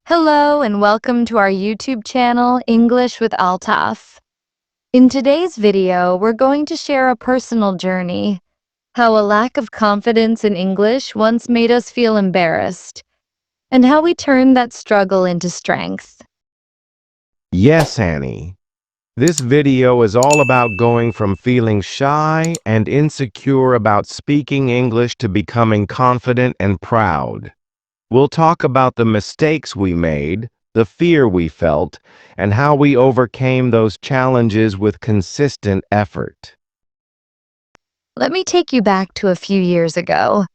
Hello and welcome to our YouTube channel, English with Altaf. In today's video, we're going to share a personal journey, how a lack of confidence in English once made us feel embarrassed, and how we turned that struggle into strength. Yes, Annie. This video is all about going from feeling shy and insecure about speaking English to becoming confident and proud. We'll talk about the mistakes we made, the fear we felt, and how we overcame those challenges with consistent effort. Let me take you back to a few years ago.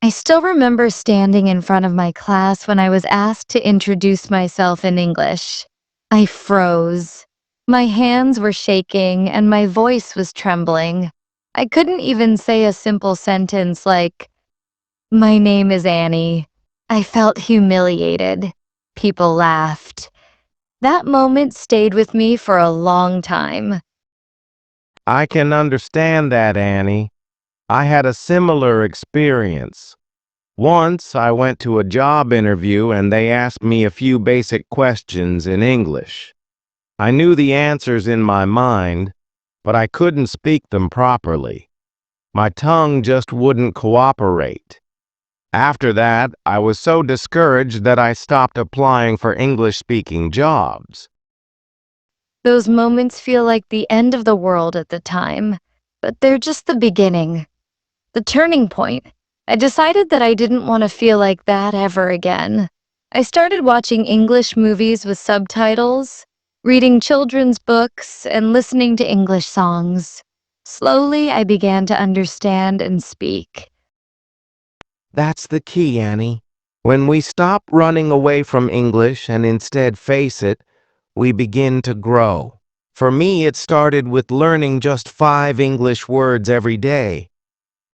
I still remember standing in front of my class when I was asked to introduce myself in English. I froze. My hands were shaking and my voice was trembling. I couldn't even say a simple sentence like, "My name is Annie." I felt humiliated. People laughed. That moment stayed with me for a long time. I can understand that, Annie. I had a similar experience. Once I went to a job interview and they asked me a few basic questions in English. I knew the answers in my mind, but I couldn't speak them properly. My tongue just wouldn't cooperate. After that, I was so discouraged that I stopped applying for English-speaking jobs. Those moments feel like the end of the world at the time, but they're just the beginning. The turning point. I decided that I didn't want to feel like that ever again. I started watching English movies with subtitles, reading children's books, and listening to English songs. Slowly, I began to understand and speak. That's the key, Annie. When we stop running away from English and instead face it, we begin to grow. For me, it started with learning just 5 English words every day.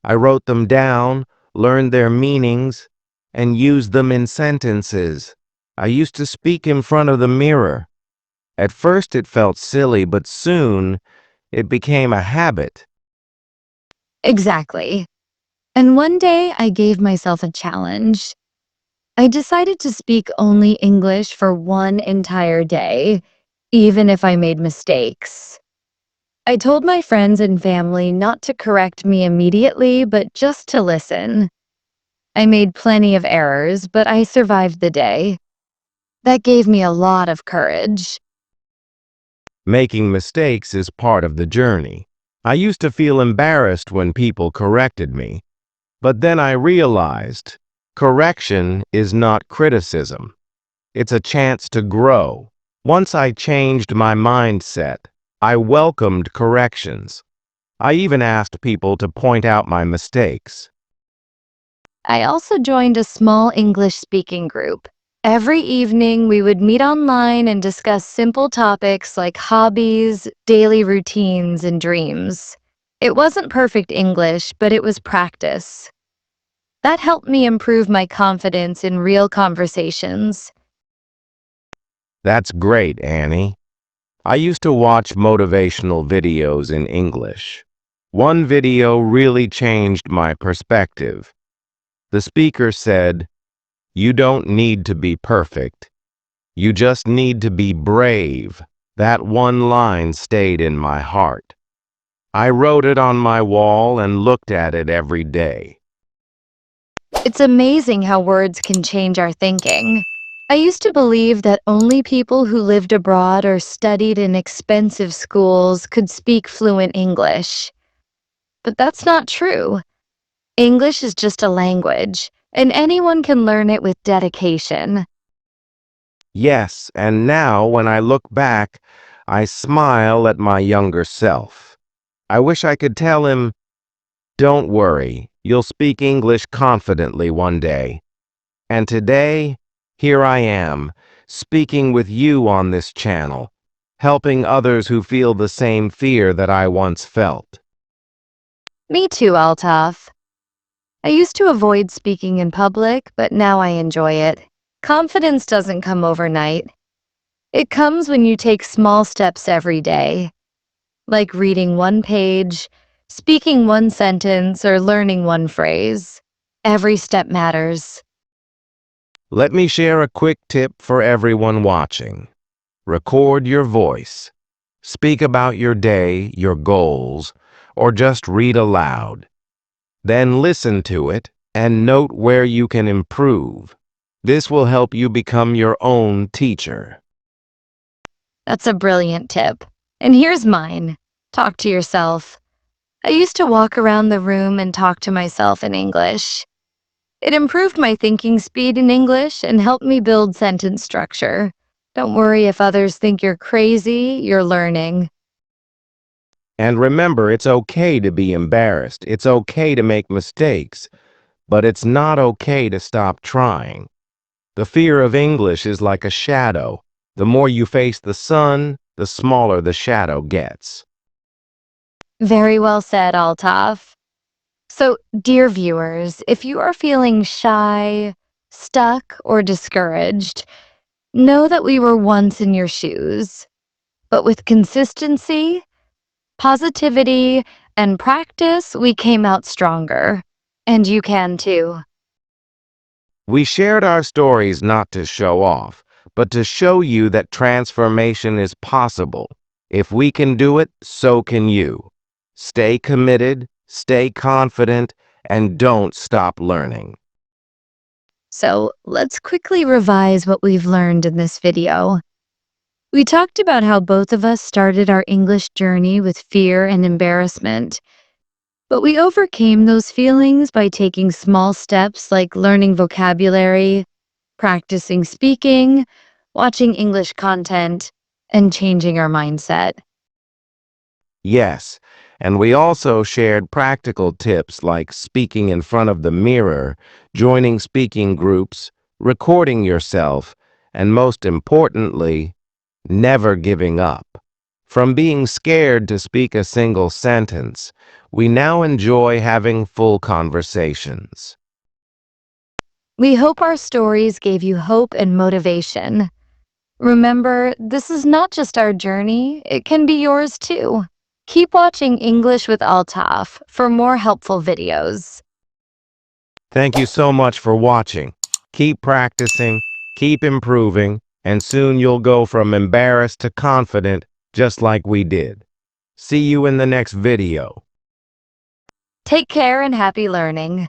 I wrote them down, learned their meanings, and used them in sentences. I used to speak in front of the mirror. At first it felt silly, but soon it became a habit. Exactly. And one day, I gave myself a challenge. I decided to speak only English for one entire day, even if I made mistakes. I told my friends and family not to correct me immediately, but just to listen. I made plenty of errors, but I survived the day. That gave me a lot of courage. Making mistakes is part of the journey. I used to feel embarrassed when people corrected me, but then I realized correction is not criticism. It's a chance to grow. Once I changed my mindset, I welcomed corrections. I even asked people to point out my mistakes. I also joined a small English speaking group. Every evening, we would meet online and discuss simple topics like hobbies, daily routines, and dreams. It wasn't perfect English, but it was practice. That helped me improve my confidence in real conversations. That's great, Annie. I used to watch motivational videos in English. One video really changed my perspective. The speaker said, "You don't need to be perfect. You just need to be brave." That one line stayed in my heart. I wrote it on my wall and looked at it every day. It's amazing how words can change our thinking. I used to believe that only people who lived abroad or studied in expensive schools could speak fluent English. But that's not true. English is just a language, and anyone can learn it with dedication. Yes, and now when I look back, I smile at my younger self. I wish I could tell him, "Don't worry, you'll speak English confidently one day." And today, here I am, speaking with you on this channel, helping others who feel the same fear that I once felt. Me too, Altaf. I used to avoid speaking in public, but now I enjoy it. Confidence doesn't come overnight. It comes when you take small steps every day, like reading one page, speaking one sentence, or learning one phrase. Every step matters. Let me share a quick tip for everyone watching. Record your voice. Speak about your day, your goals, or just read aloud. Then listen to it and note where you can improve. This will help you become your own teacher. That's a brilliant tip. And here's mine. Talk to yourself. I used to walk around the room and talk to myself in English. It improved my thinking speed in English and helped me build sentence structure. Don't worry if others think you're crazy, you're learning. And remember, it's okay to be embarrassed. It's okay to make mistakes, but it's not okay to stop trying. The fear of English is like a shadow. The more you face the sun, the smaller the shadow gets. Very well said, Altaf. So, dear viewers, if you are feeling shy, stuck, or discouraged, know that we were once in your shoes. But with consistency, positivity, and practice, we came out stronger. And you can too. We shared our stories not to show off, but to show you that transformation is possible. If we can do it, so can you. Stay committed, stay confident, and don't stop learning. So, let's quickly revise what we've learned in this video. We talked about how both of us started our English journey with fear and embarrassment, but we overcame those feelings by taking small steps like learning vocabulary, practicing speaking, watching English content, and changing our mindset. Yes, and we also shared practical tips like speaking in front of the mirror, joining speaking groups, recording yourself, and most importantly, never giving up. From being scared to speak a single sentence, we now enjoy having full conversations. We hope our stories gave you hope and motivation. Remember, this is not just our journey, it can be yours too. Keep watching English with Altaf for more helpful videos. Thank you so much for watching. Keep practicing, keep improving, and soon you'll go from embarrassed to confident, just like we did. See you in the next video. Take care and happy learning.